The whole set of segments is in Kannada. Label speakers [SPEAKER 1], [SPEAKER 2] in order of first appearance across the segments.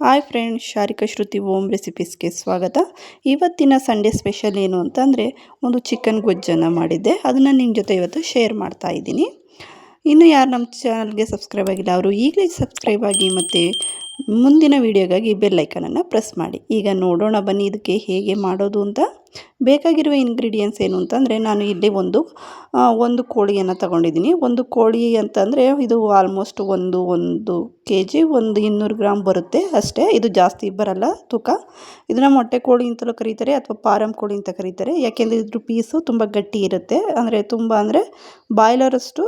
[SPEAKER 1] ಹಾಯ್ ಫ್ರೆಂಡ್ಸ್, ಶಾರಿಕಾ ಶ್ರುತಿ ಓಮ್ ರೆಸಿಪೀಸ್ಗೆ ಸ್ವಾಗತ. ಇವತ್ತಿನ ಸಂಡೇ ಸ್ಪೆಷಲ್ ಏನು ಅಂತಂದರೆ ಒಂದು ಚಿಕನ್ ಗೊಜ್ಜನ್ನು ಮಾಡಿದ್ದೆ. ಅದನ್ನು ನಿಮ್ಮ ಜೊತೆ ಇವತ್ತು ಶೇರ್ ಮಾಡ್ತಾ ಇದ್ದೀನಿ. ಇನ್ನು ಯಾರು ನಮ್ಮ ಚಾನಲ್ಗೆ ಸಬ್ಸ್ಕ್ರೈಬ್ ಆಗಿಲ್ಲ ಅವರು ಈಗಲೇ ಸಬ್ಸ್ಕ್ರೈಬ್ ಆಗಿ ಮತ್ತು ಮುಂದಿನ ವೀಡಿಯೋಗಾಗಿ ಬೆಲ್ ಐಕನನ್ನು ಪ್ರೆಸ್ ಮಾಡಿ. ಈಗ ನೋಡೋಣ ಬನ್ನಿ ಇದಕ್ಕೆ ಹೇಗೆ ಮಾಡೋದು ಅಂತ. ಬೇಕಾಗಿರುವ ಇಂಗ್ರೀಡಿಯೆಂಟ್ಸ್ ಏನು ಅಂತಂದರೆ, ನಾನು ಇಲ್ಲಿ ಒಂದು ಕೋಳಿಯನ್ನು ತಗೊಂಡಿದ್ದೀನಿ. ಒಂದು ಕೋಳಿ ಅಂತಂದರೆ ಇದು ಆಲ್ಮೋಸ್ಟ್ ಒಂದು kg 200 ಗ್ರಾಮ್ ಬರುತ್ತೆ ಅಷ್ಟೇ. ಇದು ಜಾಸ್ತಿ ಬರಲ್ಲ ತೂಕ. ಇದನ್ನು ಮೊಟ್ಟೆ ಕೋಳಿ ಅಂತಲೂ ಕರೀತಾರೆ ಅಥವಾ ಪಾರಂ ಕೋಳಿ ಅಂತ ಕರೀತಾರೆ. ಯಾಕೆಂದರೆ ಇದ್ರ ಪೀಸು ತುಂಬ ಗಟ್ಟಿ ಇರುತ್ತೆ. ಅಂದರೆ ಬಾಯ್ಲರಷ್ಟು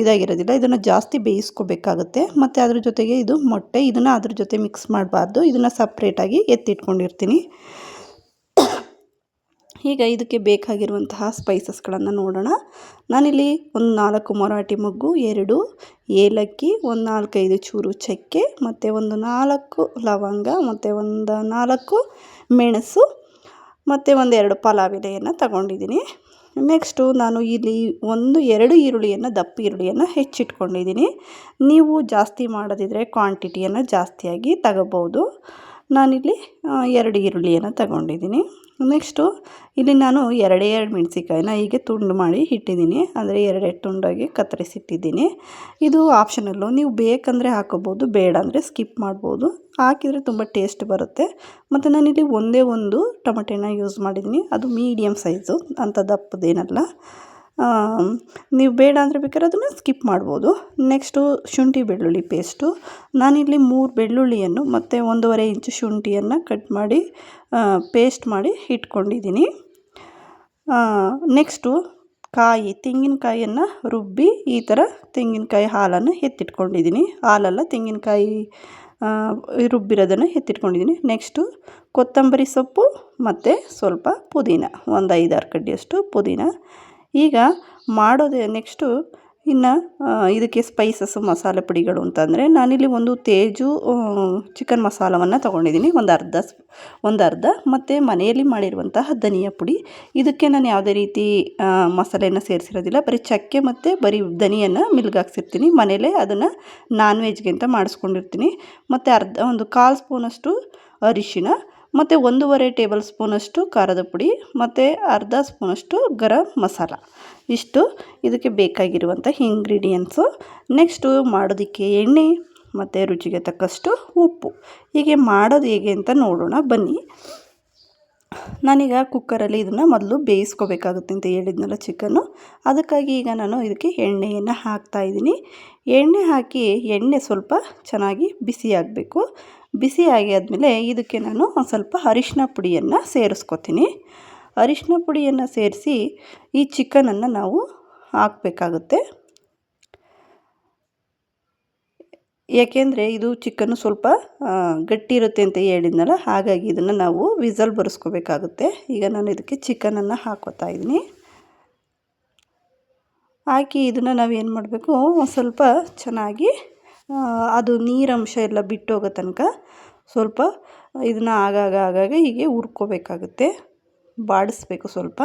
[SPEAKER 1] ಇದಾಗಿರೋದಿಲ್ಲ. ಇದನ್ನು ಜಾಸ್ತಿ ಬೇಯಿಸ್ಕೋಬೇಕಾಗುತ್ತೆ. ಮತ್ತು ಅದ್ರ ಜೊತೆಗೆ ಇದು ಮೊಟ್ಟೆ, ಇದನ್ನು ಅದ್ರ ಜೊತೆ ಮಿಕ್ಸ್ ಮಾಡಬಾರ್ದು. ಇದನ್ನು ಸಪ್ರೇಟಾಗಿ ಎತ್ತಿಟ್ಕೊಂಡಿರ್ತೀನಿ. ಈಗ ಇದಕ್ಕೆ ಬೇಕಾಗಿರುವಂತಹ ಸ್ಪೈಸಸ್ಗಳನ್ನು ನೋಡೋಣ. ನಾನಿಲ್ಲಿ ಒಂದು 4 ಮರಾಠಿ ಮೊಗ್ಗು, 2 ಏಲಕ್ಕಿ, ಒಂದು 4-5 ಚೂರು ಚಕ್ಕೆ, ಮತ್ತು ಒಂದು 4 ಲವಂಗ, ಮತ್ತು ಒಂದು 4 ಮೆಣಸು, ಮತ್ತು ಒಂದು 2 ಪಲಾವ್ ಎಲೆಯನ್ನು ತಗೊಂಡಿದ್ದೀನಿ. ನೆಕ್ಸ್ಟು ನಾನು ಇಲ್ಲಿ 2 ಈರುಳ್ಳಿಯನ್ನು, ದಪ್ಪ ಈರುಳ್ಳಿಯನ್ನು ಹೆಚ್ಚಿಟ್ಕೊಂಡಿದ್ದೀನಿ. ನೀವು ಜಾಸ್ತಿ ಮಾಡೋದಿದ್ರೆ ಕ್ವಾಂಟಿಟಿಯನ್ನು ಜಾಸ್ತಿಯಾಗಿ ತಗೋಬೋದು. ನಾನಿಲ್ಲಿ 2 ಈರುಳ್ಳಿಯನ್ನು ತಗೊಂಡಿದ್ದೀನಿ. ನೆಕ್ಸ್ಟು ಇಲ್ಲಿ ನಾನು 2 ಮೆಣಸಿಕಾಯಿನ ಹೀಗೆ ತುಂಡು ಮಾಡಿ ಇಟ್ಟಿದ್ದೀನಿ. ಅಂದರೆ 2 ತುಂಡಾಗಿ ಕತ್ತರಿಸಿಟ್ಟಿದ್ದೀನಿ. ಇದು ಆಪ್ಷನಲ್ಲು, ನೀವು ಬೇಕಂದರೆ ಹಾಕೋಬೋದು, ಬೇಡ ಅಂದರೆ ಸ್ಕಿಪ್ ಮಾಡ್ಬೋದು. ಹಾಕಿದರೆ ತುಂಬ ಟೇಸ್ಟ್ ಬರುತ್ತೆ. ಮತ್ತು ನಾನಿಲ್ಲಿ ಒಂದು ಟೊಮೆಟೊನ ಯೂಸ್ ಮಾಡಿದ್ದೀನಿ. ಅದು ಮೀಡಿಯಮ್ ಸೈಜು, ಅಂಥ ದಪ್ಪದೇನಲ್ಲ. ನೀವು ಬೇಡ ಅಂದರೆ ಬೇಕಾದ್ರೆ ಅದನ್ನು ಸ್ಕಿಪ್ ಮಾಡ್ಬೋದು. ನೆಕ್ಸ್ಟು ಶುಂಠಿ ಬೆಳ್ಳುಳ್ಳಿ ಪೇಸ್ಟು. ನಾನಿಲ್ಲಿ 3 ಬೆಳ್ಳುಳ್ಳಿಯನ್ನು ಮತ್ತು 1.5 ಇಂಚು ಶುಂಠಿಯನ್ನು ಕಟ್ ಮಾಡಿ ಪೇಸ್ಟ್ ಮಾಡಿ ಇಟ್ಕೊಂಡಿದ್ದೀನಿ. ನೆಕ್ಸ್ಟು ತೆಂಗಿನಕಾಯಿಯನ್ನು ರುಬ್ಬಿ ಈ ಥರ ತೆಂಗಿನಕಾಯಿ ಹಾಲನ್ನು ಎತ್ತಿಟ್ಕೊಂಡಿದ್ದೀನಿ. ಹಾಲಲ್ಲ, ತೆಂಗಿನಕಾಯಿ ರುಬ್ಬಿರೋದನ್ನು ಎತ್ತಿಟ್ಕೊಂಡಿದ್ದೀನಿ. ನೆಕ್ಸ್ಟು ಕೊತ್ತಂಬರಿ ಸೊಪ್ಪು ಮತ್ತು ಸ್ವಲ್ಪ ಪುದೀನ, ಒಂದು 5-6 ಕಡ್ಡಿಯಷ್ಟು ಪುದೀನ. ಈಗ ನೆಕ್ಸ್ಟು ಇನ್ನು ಇದಕ್ಕೆ ಸ್ಪೈಸಸ್ಸು, ಮಸಾಲೆ ಪುಡಿಗಳು ಅಂತಂದರೆ, ನಾನಿಲ್ಲಿ ಒಂದು ತೇಜು ಚಿಕನ್ ಮಸಾಲವನ್ನು ತೊಗೊಂಡಿದ್ದೀನಿ, ಒಂದು ಅರ್ಧ, ಮತ್ತು ಮನೆಯಲ್ಲಿ ಮಾಡಿರುವಂತಹ ಧನಿಯಾ ಪುಡಿ. ಇದಕ್ಕೆ ನಾನು ಯಾವುದೇ ರೀತಿ ಮಸಾಲೆಯನ್ನು ಸೇರಿಸಿರೋದಿಲ್ಲ. ಬರೀ ಚಕ್ಕೆ ಮತ್ತು ಬರೀ ಧನಿಯನ್ನು ಮಿಲ್ಗಾಕ್ಸಿರ್ತೀನಿ. ಮನೇಲೇ ಅದನ್ನು ನಾನ್ ವೆಜ್ಗೆ ಅಂತ ಮಾಡಿಸ್ಕೊಂಡಿರ್ತೀನಿ. ಮತ್ತು ಒಂದು 1/4 ಸ್ಪೂನಷ್ಟು ಅರಿಶಿಣ, ಮತ್ತು 1.5 ಟೇಬಲ್ ಸ್ಪೂನಷ್ಟು ಖಾರದ ಪುಡಿ, ಮತ್ತು ಅರ್ಧ ಸ್ಪೂನಷ್ಟು ಗರಂ ಮಸಾಲ. ಇಷ್ಟು ಇದಕ್ಕೆ ಬೇಕಾಗಿರುವಂಥ ಇಂಗ್ರೀಡಿಯೆಂಟ್ಸು. ನೆಕ್ಸ್ಟು ಮಾಡೋದಕ್ಕೆ ಎಣ್ಣೆ ಮತ್ತು ರುಚಿಗೆ ತಕ್ಕಷ್ಟು ಉಪ್ಪು. ಹೀಗೆ ಮಾಡೋದು ಹೇಗೆ ಅಂತ ನೋಡೋಣ ಬನ್ನಿ. ನಾನೀಗ ಕುಕ್ಕರಲ್ಲಿ ಇದನ್ನು ಮೊದಲು ಬೇಯಿಸ್ಕೋಬೇಕಾಗುತ್ತೆ ಅಂತ ಹೇಳಿದ್ನಲ್ಲ ಚಿಕನ್ನು. ಅದಕ್ಕಾಗಿ ಈಗ ನಾನು ಇದಕ್ಕೆ ಎಣ್ಣೆಯನ್ನು ಹಾಕ್ತಾಯಿದ್ದೀನಿ. ಎಣ್ಣೆ ಹಾಕಿ ಎಣ್ಣೆ ಸ್ವಲ್ಪ ಚೆನ್ನಾಗಿ ಬಿಸಿಯಾಗಬೇಕು. ಬಿಸಿ ಆದಮೇಲೆ ಇದಕ್ಕೆ ನಾನು ಒಂದು ಸ್ವಲ್ಪ ಅರಿಶಿನ ಪುಡಿಯನ್ನು ಸೇರಿಸ್ಕೊತೀನಿ. ಅರಿಶಿನ ಪುಡಿಯನ್ನು ಸೇರಿಸಿ ಈ ಚಿಕನನ್ನು ನಾವು ಹಾಕಬೇಕಾಗುತ್ತೆ. ಯಾಕೆಂದರೆ ಇದು ಚಿಕನ್ನು ಸ್ವಲ್ಪ ಗಟ್ಟಿ ಇರುತ್ತೆ ಅಂತ ಹೇಳಿದ್ನಲ್ಲ, ಹಾಗಾಗಿ ಇದನ್ನು ನಾವು ವಿಸಲ್ ಬರೆಸ್ಕೋಬೇಕಾಗುತ್ತೆ. ಈಗ ನಾನು ಇದಕ್ಕೆ ಚಿಕನನ್ನು ಹಾಕೋತಾ ಇದ್ದೀನಿ. ಹಾಕಿ ಇದನ್ನು ನಾವೇನು ಮಾಡಬೇಕು, ಒಂದು ಸ್ವಲ್ಪ ಚೆನ್ನಾಗಿ ಅದು ನೀರಂಶ ಎಲ್ಲ ಬಿಟ್ಟೋಗೋ ತನಕ ಸ್ವಲ್ಪ ಇದನ್ನು ಆಗಾಗ ಹೀಗೆ ಹುರ್ಕೋಬೇಕಾಗುತ್ತೆ. ಬಾಡಿಸ್ಬೇಕು. ಸ್ವಲ್ಪ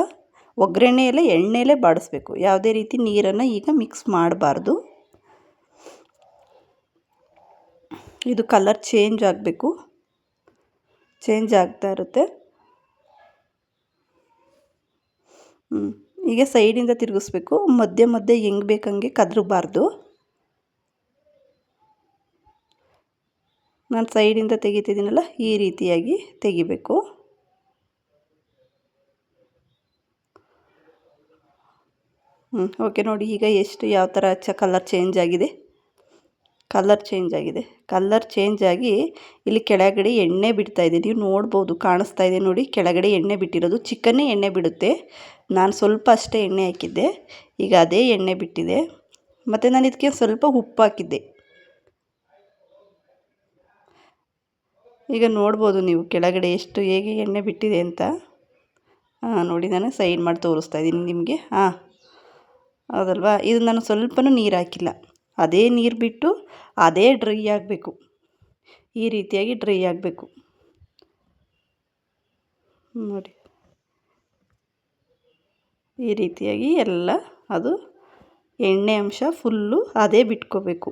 [SPEAKER 1] ಒಗ್ಗರಣೆಯಲ್ಲೇ ಎಣ್ಣೆಲೇ ಬಾಡಿಸ್ಬೇಕು. ಯಾವುದೇ ರೀತಿ ನೀರನ್ನು ಈಗ ಮಿಕ್ಸ್ ಮಾಡಬಾರ್ದು. ಇದು ಕಲರ್ ಚೇಂಜ್ ಆಗಬೇಕು. ಚೇಂಜ್ ಆಗ್ತಾ ಇರುತ್ತೆ. ಈಗ ಸೈಡಿಂದ ತಿರುಗಿಸ್ಬೇಕು. ಮಧ್ಯೆ ಹೆಂಗೆ ಬೇಕಂಗೆ ಕದರಬಾರ್ದು. ನಾನು ಸೈಡಿಂದ ತೆಗಿತಿದ್ದೀನಲ್ಲ, ಈ ರೀತಿಯಾಗಿ ತೆಗಿಬೇಕು. ಓಕೆ, ನೋಡಿ ಈಗ ಯಾವ ಥರ ಕಲರ್ ಚೇಂಜ್ ಆಗಿದೆ. ಕಲರ್ ಚೇಂಜ್ ಆಗಿ ಇಲ್ಲಿ ಕೆಳಗಡೆ ಎಣ್ಣೆ ಬಿಡ್ತಾಯಿದೆ. ನೀವು ನೋಡ್ಬೋದು, ಕಾಣಿಸ್ತಾ ಇದೆ ನೋಡಿ, ಕೆಳಗಡೆ ಎಣ್ಣೆ ಬಿಟ್ಟಿರೋದು. ಚಿಕನ್ನೇ ಎಣ್ಣೆ ಬಿಡುತ್ತೆ. ನಾನು ಸ್ವಲ್ಪ ಅಷ್ಟೇ ಎಣ್ಣೆ ಹಾಕಿದ್ದೆ. ಈಗ ಅದೇ ಎಣ್ಣೆ ಬಿಟ್ಟಿದೆ. ಮತ್ತು ನಾನು ಇದಕ್ಕೆ ಸ್ವಲ್ಪ ಉಪ್ಪು ಹಾಕಿದ್ದೆ. ಈಗ ನೋಡ್ಬೋದು ನೀವು ಕೆಳಗಡೆ ಹೇಗೆ ಎಣ್ಣೆ ಬಿಟ್ಟಿದೆ ಅಂತ. ನೋಡಿ, ನಾನು ಸೈಡ್ ಮಾಡಿ ತೋರಿಸ್ತಾ ಇದ್ದೀನಿ ನಿಮಗೆ. ಹೌದಲ್ವಾ? ಇದು ನಾನು ಸ್ವಲ್ಪನೂ ನೀರು ಹಾಕಿಲ್ಲ. ಅದೇ ನೀರು ಬಿಟ್ಟು ಅದೇ ಡ್ರೈ ಆಗಬೇಕು. ಈ ರೀತಿಯಾಗಿ ಡ್ರೈ ಆಗಬೇಕು ನೋಡಿ. ಈ ರೀತಿಯಾಗಿ ಎಲ್ಲ ಅದು ಎಣ್ಣೆ ಅಂಶ ಫುಲ್ಲು ಅದೇ ಬಿಟ್ಕೋಬೇಕು.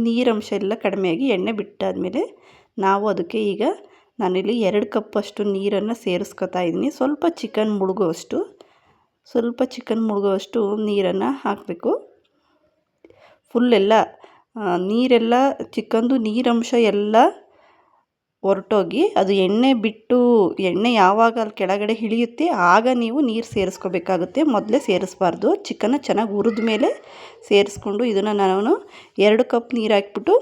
[SPEAKER 1] ನೀರಂಶ ಎಲ್ಲ ಕಡಿಮೆಯಾಗಿ ಎಣ್ಣೆ ಬಿಟ್ಟಾದಮೇಲೆ ನಾವು ಅದಕ್ಕೆ ಈಗ ನಾನಿಲ್ಲಿ 2 ಕಪ್ಪಷ್ಟು ನೀರನ್ನು ಸೇರಿಸ್ಕೊತಾ ಇದ್ದೀನಿ. ಸ್ವಲ್ಪ ಚಿಕನ್ ಮುಳುಗುವಷ್ಟು ನೀರನ್ನು ಹಾಕಬೇಕು. ಫುಲ್ಲೆಲ್ಲ ನೀರೆಲ್ಲ ಚಿಕನ್ದು ನೀರಂಶ ಎಲ್ಲ ಹೊರಟೋಗಿ ಅದು ಎಣ್ಣೆ ಯಾವಾಗ ಅಲ್ಲಿ ಕೆಳಗಡೆ ಇಳಿಯುತ್ತೆ ಆಗ ನೀವು ನೀರು ಸೇರಿಸ್ಕೋಬೇಕಾಗುತ್ತೆ. ಮೊದಲೇ ಸೇರಿಸ್ಬಾರ್ದು. ಚಿಕನ್ನ ಚೆನ್ನಾಗಿ ಹುರಿದ ಮೇಲೆ ಸೇರಿಸ್ಕೊಂಡು ಇದನ್ನು ನಾನು 2 ಕಪ್ ನೀರು ಹಾಕ್ಬಿಟ್ಟು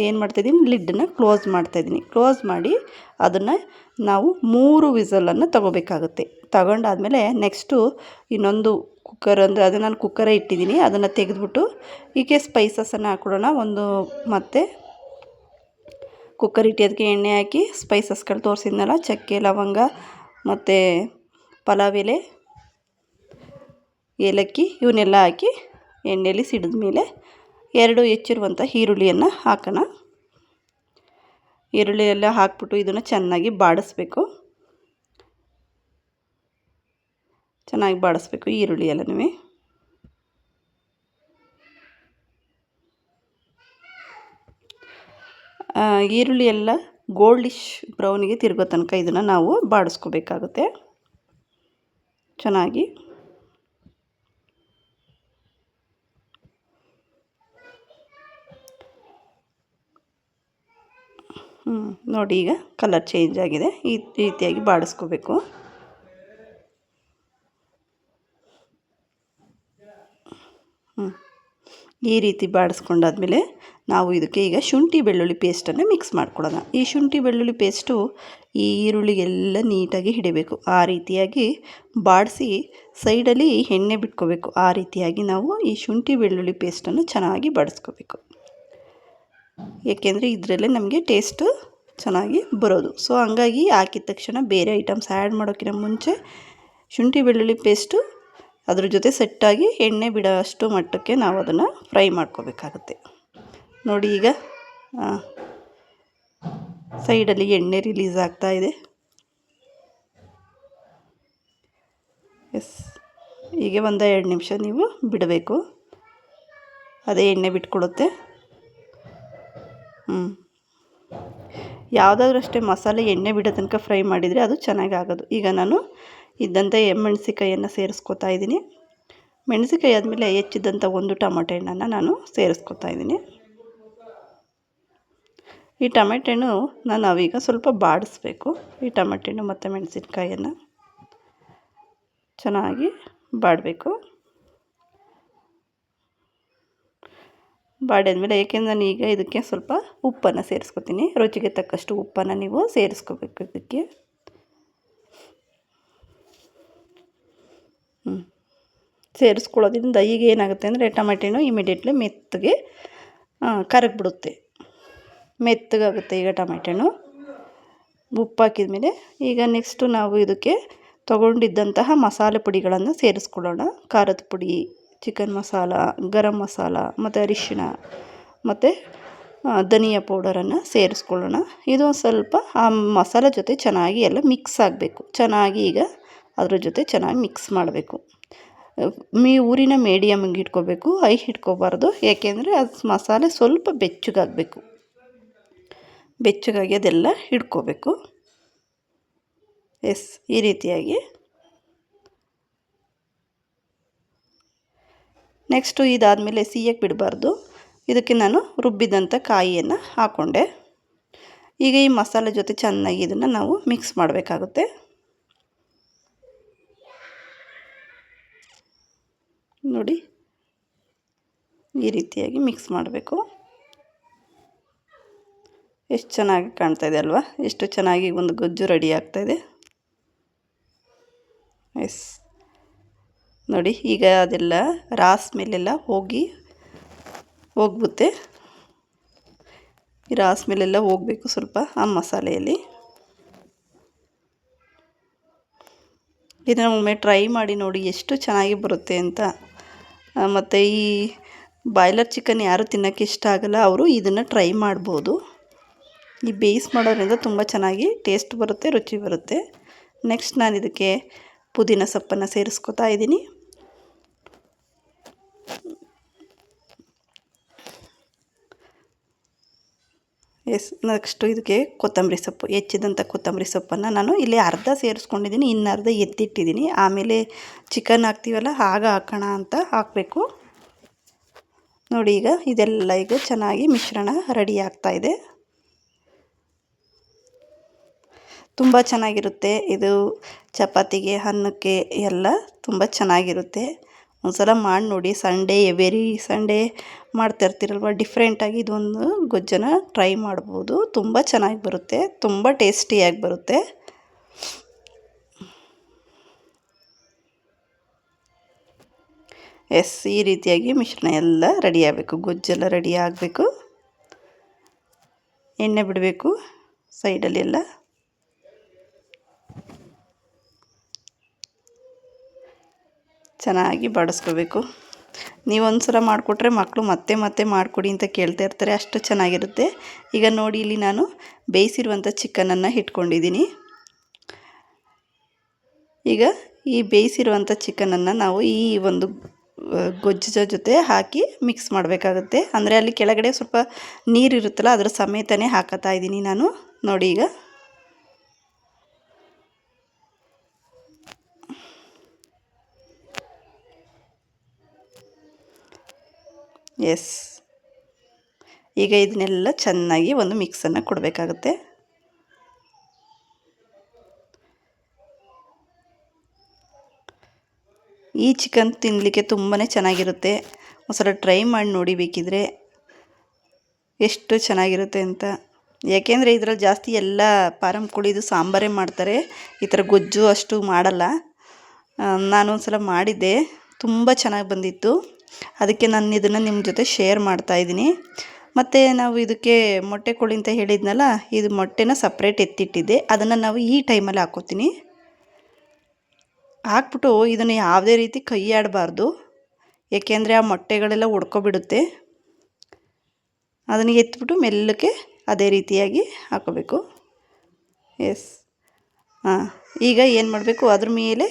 [SPEAKER 1] ಏನು ಮಾಡ್ತಾಯಿದ್ದೀನಿ, ಲಿಡ್ಡನ್ನು ಕ್ಲೋಸ್ ಮಾಡಿ ಅದನ್ನು ನಾವು 3 ವಿಸಲನ್ನು ತಗೋಬೇಕಾಗುತ್ತೆ. ತಗೊಂಡಾದಮೇಲೆ ನೆಕ್ಸ್ಟು ಇನ್ನೊಂದು ಕುಕ್ಕರ್, ಅಂದರೆ ಅದು ನಾನು ಕುಕ್ಕರೇ ಇಟ್ಟಿದ್ದೀನಿ, ಅದನ್ನು ತೆಗೆದ್ಬಿಟ್ಟು ಹೀಗೆ ಸ್ಪೈಸಸನ್ನು ಹಾಕ್ಬಿಡೋಣ. ಮತ್ತು ಕುಕ್ಕರ್ ಇಟ್ಟು ಅದಕ್ಕೆ ಎಣ್ಣೆ ಹಾಕಿ ಸ್ಪೈಸಸ್ಗಳು ತೋರಿಸಿದ್ನಲ್ಲ, ಚಕ್ಕೆ, ಲವಂಗ ಮತ್ತು ಪಲಾವ್ ಎಲೆ, ಏಲಕ್ಕಿ ಇವನ್ನೆಲ್ಲ ಹಾಕಿ ಎಣ್ಣೆಯಲ್ಲಿ ಸಿಡಿದ ಮೇಲೆ 2 ಹೆಚ್ಚಿರುವಂಥ ಈರುಳ್ಳಿಯನ್ನು ಹಾಕೋಣ. ಈರುಳ್ಳಿ ಎಲ್ಲ ಹಾಕ್ಬಿಟ್ಟು ಇದನ್ನು ಚೆನ್ನಾಗಿ ಬಾಡಿಸ್ಬೇಕು. ಈರುಳ್ಳಿ ಎಲ್ಲನೂ ಈರುಳ್ಳಿ ಎಲ್ಲ ಗೋಲ್ಡಿಶ್ ಬ್ರೌನಿಗೆ ತಿರುಗೋ ತನಕ ಇದನ್ನು ನಾವು ಬಾಡಿಸ್ಕೋಬೇಕಾಗುತ್ತೆ ಚೆನ್ನಾಗಿ. ನೋಡಿ ಈಗ ಕಲರ್ ಚೇಂಜ್ ಆಗಿದೆ. ಈ ರೀತಿಯಾಗಿ ಬಾಡಿಸ್ಕೋಬೇಕು. ಈ ರೀತಿ ಬಾಡಿಸ್ಕೊಂಡಾದ್ಮೇಲೆ ನಾವು ಇದಕ್ಕೆ ಈಗ ಶುಂಠಿ ಬೆಳ್ಳುಳ್ಳಿ ಪೇಸ್ಟನ್ನು ಮಿಕ್ಸ್ ಮಾಡ್ಕೊಳ್ಳೋಣ. ಈ ಶುಂಠಿ ಬೆಳ್ಳುಳ್ಳಿ ಪೇಸ್ಟು ಈ ಈರುಳ್ಳಿಗೆಲ್ಲ ನೀಟಾಗಿ ಹಿಡಿಬೇಕು. ಆ ರೀತಿಯಾಗಿ ಬಾಡಿಸಿ ಸೈಡಲ್ಲಿ ಎಣ್ಣೆ ಬಿಟ್ಕೋಬೇಕು. ಆ ರೀತಿಯಾಗಿ ನಾವು ಈ ಶುಂಠಿ ಬೆಳ್ಳುಳ್ಳಿ ಪೇಸ್ಟನ್ನು ಚೆನ್ನಾಗಿ ಬಾಡಿಸ್ಕೋಬೇಕು. ಏಕೆಂದರೆ ಇದರಲ್ಲೇ ನಮಗೆ ಟೇಸ್ಟು ಚೆನ್ನಾಗಿ ಬರೋದು. ಸೊ ಹಂಗಾಗಿ ಹಾಕಿದ ತಕ್ಷಣ ಬೇರೆ ಐಟಮ್ಸ್ ಆ್ಯಡ್ ಮಾಡೋಕ್ಕಿಂತ ಮುಂಚೆ ಶುಂಠಿ ಬೆಳ್ಳುಳ್ಳಿ ಪೇಸ್ಟು ಅದ್ರ ಜೊತೆ ಸೆಟ್ಟಾಗಿ ಎಣ್ಣೆ ಬಿಡೋ ಅಷ್ಟು ಮಟ್ಟಕ್ಕೆ ನಾವು ಅದನ್ನು ಫ್ರೈ ಮಾಡ್ಕೋಬೇಕಾಗುತ್ತೆ. ನೋಡಿ ಈಗ ಸೈಡಲ್ಲಿ ಎಣ್ಣೆ ರಿಲೀಸ್ ಆಗ್ತಾ ಇದೆ. ಹೀಗೆ 1-2 ನಿಮಿಷ ನೀವು ಬಿಡಬೇಕು, ಅದೇ ಎಣ್ಣೆ ಬಿಟ್ಕೊಡುತ್ತೆ. ಯಾವುದಾದ್ರೂ ಅಷ್ಟೇ ಮಸಾಲೆ ಎಣ್ಣೆ ಬಿಡೋ ತನಕ ಫ್ರೈ ಮಾಡಿದರೆ ಅದು ಚೆನ್ನಾಗಿ ಆಗೋದು. ಈಗ ನಾನು ಇದ್ದಂಥ ಮೆಣಸಿಕಾಯನ್ನು ಸೇರಿಸ್ಕೊತಾ ಇದ್ದೀನಿ. ಮೆಣಸಿಕಾಯಿ ಆದಮೇಲೆ ಹೆಚ್ಚಿದ್ದಂಥ 1 ಟೊಮೆಟೊ ಹಣ್ಣನ್ನು ನಾನು ಸೇರಿಸ್ಕೊತಾ ಇದ್ದೀನಿ. ಈ ಟೊಮೆಟೊ ಹಣ್ಣು ನಾವೀಗ ಸ್ವಲ್ಪ ಬಾಡಿಸ್ಬೇಕು. ಈ ಟೊಮೆಟೊ ಹಣ್ಣು ಮತ್ತು ಮೆಣಸಿನ್ಕಾಯನ್ನು ಚೆನ್ನಾಗಿ ಬಾಡಬೇಕು. ಬಾಡಿದ್ಮೇಲೆ, ಏಕೆಂದರೆ ನಾನು ಈಗ ಇದಕ್ಕೆ ಸ್ವಲ್ಪ ಉಪ್ಪನ್ನು ಸೇರಿಸ್ಕೊತೀನಿ. ರುಚಿಗೆ ತಕ್ಕಷ್ಟು ಉಪ್ಪನ್ನು ನೀವು ಸೇರಿಸ್ಕೋಬೇಕು ಇದಕ್ಕೆ. ಸೇರಿಸ್ಕೊಳ್ಳೋದ್ರಿಂದ ಈಗ ಏನಾಗುತ್ತೆ ಅಂದರೆ ಟೊಮೆಟೊ ಹಣ್ಣು ಇಮಿಡಿಯೇಟ್ಲಿ ಮೆತ್ತಗೆ ಕರಗಿಬಿಡುತ್ತೆ, ಮೆತ್ತಗಾಗುತ್ತೆ ಈಗ ಟೊಮೆಟೊ ಹಣ್ಣು. ಉಪ್ಪು ಹಾಕಿದ ಮೇಲೆ ಈಗ ನೆಕ್ಸ್ಟು ನಾವು ಇದಕ್ಕೆ ತೊಗೊಂಡಿದ್ದಂತಹ ಮಸಾಲೆ ಪುಡಿಗಳನ್ನು ಸೇರಿಸ್ಕೊಳ್ಳೋಣ. ಖಾರದ ಪುಡಿ, ಚಿಕನ್ ಮಸಾಲ, ಗರಂ ಮಸಾಲ ಮತ್ತು ಅರಿಶಿಣ ಮತ್ತು ಧನಿಯಾ ಪೌಡರನ್ನು ಸೇರಿಸ್ಕೊಳ್ಳೋಣ. ಇದು ಸ್ವಲ್ಪ ಆ ಮಸಾಲೆ ಜೊತೆ ಚೆನ್ನಾಗಿ ಎಲ್ಲ ಮಿಕ್ಸ್ ಆಗಬೇಕು. ಚೆನ್ನಾಗಿ ಈಗ ಅದ್ರ ಜೊತೆ ಚೆನ್ನಾಗಿ ಮಿಕ್ಸ್ ಮಾಡಬೇಕು. ಊರಿನ ಮೀಡಿಯಮ್ಗೆ ಇಟ್ಕೋಬೇಕು, ಹೈ ಇಟ್ಕೋಬಾರ್ದು. ಏಕೆಂದರೆ ಅದು ಮಸಾಲೆ ಸ್ವಲ್ಪ ಬೆಚ್ಚಗಾಗಬೇಕು. ಬೆಚ್ಚಗಾಗಿ ಅದೆಲ್ಲ ಹಿಡ್ಕೋಬೇಕು. ಈ ರೀತಿಯಾಗಿ. ನೆಕ್ಸ್ಟು ಇದಾದಮೇಲೆ ಸಿಹಿಯಕ್ಕೆ ಬಿಡಬಾರ್ದು. ಇದಕ್ಕೆ ನಾನು ರುಬ್ಬಿದಂಥ ಕಾಯಿಯನ್ನು ಹಾಕ್ಕೊಂಡೆ. ಈಗ ಈ ಮಸಾಲೆ ಜೊತೆ ಚೆನ್ನಾಗಿ ಇದನ್ನು ನಾವು ಮಿಕ್ಸ್ ಮಾಡಬೇಕಾಗುತ್ತೆ. ನೋಡಿ ಈ ರೀತಿಯಾಗಿ ಮಿಕ್ಸ್ ಮಾಡಬೇಕು. ಎಷ್ಟು ಚೆನ್ನಾಗಿ ಕಾಣ್ತಾಯಿದೆ ಅಲ್ವಾ? ಎಷ್ಟು ಚೆನ್ನಾಗಿ ಒಂದು ಗೊಜ್ಜು ರೆಡಿ ಆಗ್ತಾಯಿದೆ. ನೋಡಿ ಈಗ ಅದೆಲ್ಲ ರಾಸ್ ಮೇಲೆಲ್ಲ ಹೋಗ್ಬಿಡುತ್ತೆ. ಈ ರಾಸ್ ಮೇಲೆಲ್ಲ ಹೋಗಬೇಕು ಸ್ವಲ್ಪ ಆ ಮಸಾಲೆಯಲ್ಲಿ. ಇದನ್ನು ಒಮ್ಮೆ ಟ್ರೈ ಮಾಡಿ ನೋಡಿ ಎಷ್ಟು ಚೆನ್ನಾಗಿ ಬರುತ್ತೆ ಅಂತ. ಮತ್ತು ಈ ಬಾಯ್ಲರ್ ಚಿಕನ್ ಯಾರು ತಿನ್ನೋಕ್ಕೆ ಇಷ್ಟ ಆಗಲ್ಲ ಅವರು ಇದನ್ನು ಟ್ರೈ ಮಾಡ್ಬೋದು. ಈ ಬೇಯಿಸಿ ಮಾಡೋದ್ರಿಂದ ತುಂಬ ಚೆನ್ನಾಗಿ ಟೇಸ್ಟ್ ಬರುತ್ತೆ, ರುಚಿ ಬರುತ್ತೆ. ನೆಕ್ಸ್ಟ್ ನಾನು ಇದಕ್ಕೆ ಪುದೀನ ಸೊಪ್ಪನ್ನು ಸೇರಿಸ್ಕೊತಾ ಇದ್ದೀನಿ. ನೆಕ್ಸ್ಟು ಇದಕ್ಕೆ ಕೊತ್ತಂಬರಿ ಸೊಪ್ಪು, ಹೆಚ್ಚಿದಂಥ ಕೊತ್ತಂಬರಿ ಸೊಪ್ಪನ್ನು ನಾನು ಇಲ್ಲಿ ಅರ್ಧ ಸೇರಿಸ್ಕೊಂಡಿದ್ದೀನಿ, ಇನ್ನು ಅರ್ಧ ಎತ್ತಿಟ್ಟಿದ್ದೀನಿ. ಆಮೇಲೆ ಚಿಕನ್ ಹಾಕ್ತೀವಲ್ಲ ಆಗ ಹಾಕೋಣ ಅಂತ ಹಾಕಬೇಕು. ನೋಡಿ ಈಗ ಇದೆಲ್ಲ ಈಗ ಚೆನ್ನಾಗಿ ಮಿಶ್ರಣ ರೆಡಿ ಆಗ್ತಾಯಿದೆ. ತುಂಬ ಚೆನ್ನಾಗಿರುತ್ತೆ ಇದು, ಚಪಾತಿಗೆ, ಅನ್ನಕ್ಕೆ ಎಲ್ಲ ತುಂಬ ಚೆನ್ನಾಗಿರುತ್ತೆ. ಒಂದ್ಸಲ ಮಾಡಿ ನೋಡಿ. ಸಂಡೇ ಎವ್ರಿ ಸಂಡೇ ಮಾಡ್ತಾಯಿರ್ತೀರಲ್ವ, ಡಿಫ್ರೆಂಟಾಗಿ ಇದೊಂದು ಗೊಜ್ಜನ್ನು ಟ್ರೈ ಮಾಡ್ಬೋದು. ತುಂಬ ಚೆನ್ನಾಗಿ ಬರುತ್ತೆ, ತುಂಬ ಟೇಸ್ಟಿಯಾಗಿ ಬರುತ್ತೆ. ಈ ರೀತಿಯಾಗಿ ಮಿಶ್ರಣ ಎಲ್ಲ ರೆಡಿ ಆಗಬೇಕು, ಗೊಜ್ಜೆಲ್ಲ ರೆಡಿ ಆಗಬೇಕು. ಎಣ್ಣೆ ಬಿಡಬೇಕು ಸೈಡಲ್ಲಿ ಎಲ್ಲ. ಚೆನ್ನಾಗಿ ಬಾಡಿಸ್ಕೋಬೇಕು. ನೀವೊಂದು ಸಲ ಮಾಡಿಕೊಟ್ರೆ ಮಕ್ಕಳು ಮತ್ತೆ ಮತ್ತೆ ಮಾಡಿಕೊಡಿ ಅಂತ ಕೇಳ್ತಾ ಇರ್ತಾರೆ, ಅಷ್ಟು ಚೆನ್ನಾಗಿರುತ್ತೆ. ಈಗ ನೋಡಿ ಇಲ್ಲಿ ನಾನು ಬೇಯಿಸಿರುವಂಥ ಚಿಕನನ್ನು ಇಟ್ಕೊಂಡಿದ್ದೀನಿ. ಈಗ ಈ ಬೇಯಿಸಿರುವಂಥ ಚಿಕನನ್ನು ನಾವು ಈ ಒಂದು ಗೊಜ್ಜು ಜೊತೆ ಹಾಕಿ ಮಿಕ್ಸ್ ಮಾಡಬೇಕಾಗುತ್ತೆ. ಅಂದರೆ ಅಲ್ಲಿ ಕೆಳಗಡೆ ಸ್ವಲ್ಪ ನೀರಿರುತ್ತಲ್ಲ, ಅದರ ಸಮೇತನೇ ಹಾಕತ್ತಾ ಇದ್ದೀನಿ ನಾನು. ನೋಡಿ ಈಗ ಈಗ ಇದನ್ನೆಲ್ಲ ಚೆನ್ನಾಗಿ ಒಂದು ಮಿಕ್ಸನ್ನು ಕೊಡಬೇಕಾಗುತ್ತೆ. ಈ ಚಿಕನ್ ತಿನ್ನಲಿಕ್ಕೆ ತುಂಬಾ ಚೆನ್ನಾಗಿರುತ್ತೆ. ಒಂದ್ಸಲ ಟ್ರೈ ಮಾಡಿ ನೋಡಿ ಬೇಕಿದ್ರೆ, ಎಷ್ಟು ಚೆನ್ನಾಗಿರುತ್ತೆ ಅಂತ. ಯಾಕೆಂದರೆ ಇದರಲ್ಲಿ ಜಾಸ್ತಿ ಎಲ್ಲ ಪಾರಂ ಕೋಳಿದು ಸಾಂಬಾರೇ ಮಾಡ್ತಾರೆ, ಈ ಥರ ಗೊಜ್ಜು ಅಷ್ಟು ಮಾಡಲ್ಲ. ನಾನೊಂದು ಸಲ ಮಾಡಿದ್ದೆ, ತುಂಬ ಚೆನ್ನಾಗಿ ಬಂದಿತ್ತು. ಅದಕ್ಕೆ ನಾನು ಇದನ್ನು ನಿಮ್ಮ ಜೊತೆ ಶೇರ್ ಮಾಡ್ತಾಯಿದ್ದೀನಿ. ಮತ್ತು ನಾವು ಇದಕ್ಕೆ ಮೊಟ್ಟೆ ಕೋಳಿ ಅಂತ ಹೇಳಿದ್ನಲ್ಲ, ಇದು ಮೊಟ್ಟೆನ ಸಪ್ರೇಟ್ ಎತ್ತಿಟ್ಟಿದ್ದೆ, ಅದನ್ನು ನಾವು ಈ ಟೈಮಲ್ಲಿ ಹಾಕ್ಕೋತೀನಿ. ಹಾಕ್ಬಿಟ್ಟು ಇದನ್ನು ಯಾವುದೇ ರೀತಿ ಕೈ ಆಡಬಾರ್ದು, ಏಕೆಂದರೆ ಆ ಮೊಟ್ಟೆಗಳೆಲ್ಲ ಒಡ್ಕೊಬಿಡುತ್ತೆ. ಅದನ್ನು ಎತ್ಬಿಟ್ಟು ಮೆಲ್ಲಕ್ಕೆ ಅದೇ ರೀತಿಯಾಗಿ ಹಾಕೋಬೇಕು. ಈಗ ಏನು ಮಾಡಬೇಕು, ಅದ್ರ ಮೇಲೆ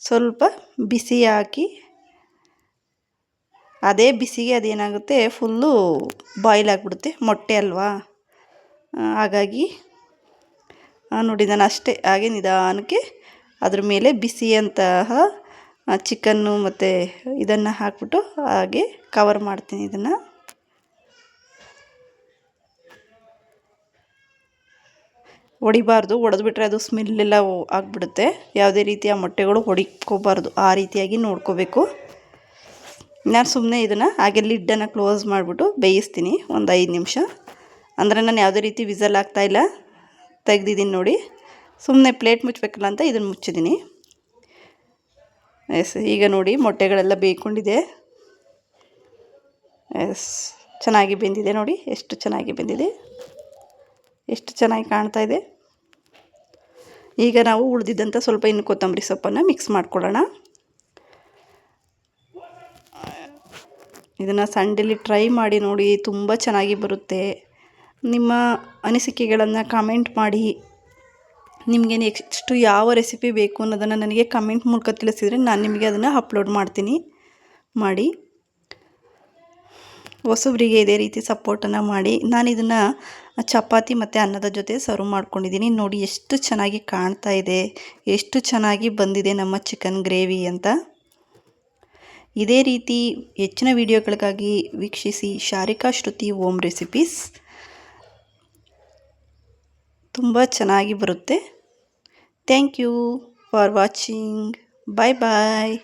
[SPEAKER 1] ಸ್ವಲ್ಪ ಬಿಸಿ ಹಾಕಿ, ಅದೇ ಬಿಸಿಗೆ ಅದೇನಾಗುತ್ತೆ ಫುಲ್ಲು ಬಾಯ್ಲ್ ಆಗಿಬಿಡುತ್ತೆ, ಮೊಟ್ಟೆ ಅಲ್ವಾ. ಹಾಗಾಗಿ ನೋಡಿ ನಾನು ಅಷ್ಟೇ ಹಾಗೆ ನಿಧಾನಕ್ಕೆ ಅದ್ರ ಮೇಲೆ ಬಿಸಿಯಂತಹ ಚಿಕನ್ನು ಮತ್ತು ಇದನ್ನು ಹಾಕ್ಬಿಟ್ಟು ಹಾಗೆ ಕವರ್ ಮಾಡ್ತೀನಿ. ಇದನ್ನು ಹೊಡಿಬಾರ್ದು, ಹೊಡೆದ್ಬಿಟ್ರೆ ಅದು ಸ್ಮೆಲ್ಲೆಲ್ಲ ಆಗಿಬಿಡುತ್ತೆ. ಯಾವುದೇ ರೀತಿಯ ಮೊಟ್ಟೆಗಳು ಹೊಡಿಕೋಬಾರ್ದು, ಆ ರೀತಿಯಾಗಿ ನೋಡ್ಕೋಬೇಕು. ನಾನು ಸುಮ್ಮನೆ ಇದನ್ನು ಹಾಗೆ ಲಿಡ್ಡನ್ನು ಕ್ಲೋಸ್ ಮಾಡಿಬಿಟ್ಟು ಬೇಯಿಸ್ತೀನಿ ಒಂದು 5 ನಿಮಿಷ. ಅಂದರೆ ನಾನು ಯಾವುದೇ ರೀತಿ ವಿಸಲ್ ಹಾಕ್ತಾಯಿಲ್ಲ, ತೆಗ್ದಿದ್ದೀನಿ ನೋಡಿ. ಸುಮ್ಮನೆ ಪ್ಲೇಟ್ ಮುಚ್ಚಬೇಕಲ್ಲ ಅಂತ ಇದನ್ನು ಮುಚ್ಚಿದ್ದೀನಿ. ಈಗ ನೋಡಿ ಮೊಟ್ಟೆಗಳೆಲ್ಲ ಬೇಯ್ಕೊಂಡಿದೆ. ಚೆನ್ನಾಗಿ ಬೆಂದಿದೆ ನೋಡಿ, ಎಷ್ಟು ಚೆನ್ನಾಗಿ ಬೆಂದಿದೆ, ಎಷ್ಟು ಚೆನ್ನಾಗಿ ಕಾಣ್ತಾ ಇದೆ. ಈಗ ನಾವು ಉಳಿದಿದ್ದಂಥ ಸ್ವಲ್ಪ ಇನ್ನು ಕೊತ್ತಂಬರಿ ಸೊಪ್ಪನ್ನು ಮಿಕ್ಸ್ ಮಾಡ್ಕೊಳ್ಳೋಣ. ಇದನ್ನು ಸಂಡೇಲಿ ಟ್ರೈ ಮಾಡಿ ನೋಡಿ, ತುಂಬ ಚೆನ್ನಾಗಿ ಬರುತ್ತೆ. ನಿಮ್ಮ ಅನಿಸಿಕೆಗಳನ್ನು ಕಾಮೆಂಟ್ ಮಾಡಿ. ನಿಮಗೆ ನೆಕ್ಸ್ಟು ಯಾವ ರೆಸಿಪಿ ಬೇಕು ಅನ್ನೋದನ್ನು ನನಗೆ ಕಮೆಂಟ್ ಮೂಲಕ ತಿಳಿಸಿದರೆ ನಾನು ನಿಮಗೆ ಅದನ್ನು ಅಪ್ಲೋಡ್ ಮಾಡ್ತೀನಿ. ಮಾಡಿ ಹೊಸಬರಿಗೆ ಇದೇ ರೀತಿ ಸಪೋರ್ಟನ್ನು ಮಾಡಿ. ನಾನು ಇದನ್ನು ಚಪಾತಿ ಮತ್ತು ಅನ್ನದ ಜೊತೆ ಸರ್ವ್ ಮಾಡ್ಕೊಂಡಿದ್ದೀನಿ. ನೋಡಿ ಎಷ್ಟು ಚೆನ್ನಾಗಿ ಕಾಣ್ತಾ ಇದೆ, ಎಷ್ಟು ಚೆನ್ನಾಗಿ ಬಂದಿದೆ ನಮ್ಮ ಚಿಕನ್ ಗ್ರೇವಿ ಅಂತ. ಇದೇ ರೀತಿ ಹೆಚ್ಚಿನ ವಿಡಿಯೋಗಳಿಗಾಗಿ ವೀಕ್ಷಿಸಿ ಶಾರಿಕಾ ಶ್ರುತಿ ಹೋಮ್ ರೆಸಿಪೀಸ್. ತುಂಬ ಚೆನ್ನಾಗಿ ಬರುತ್ತೆ. Thank you for watching. Bye bye.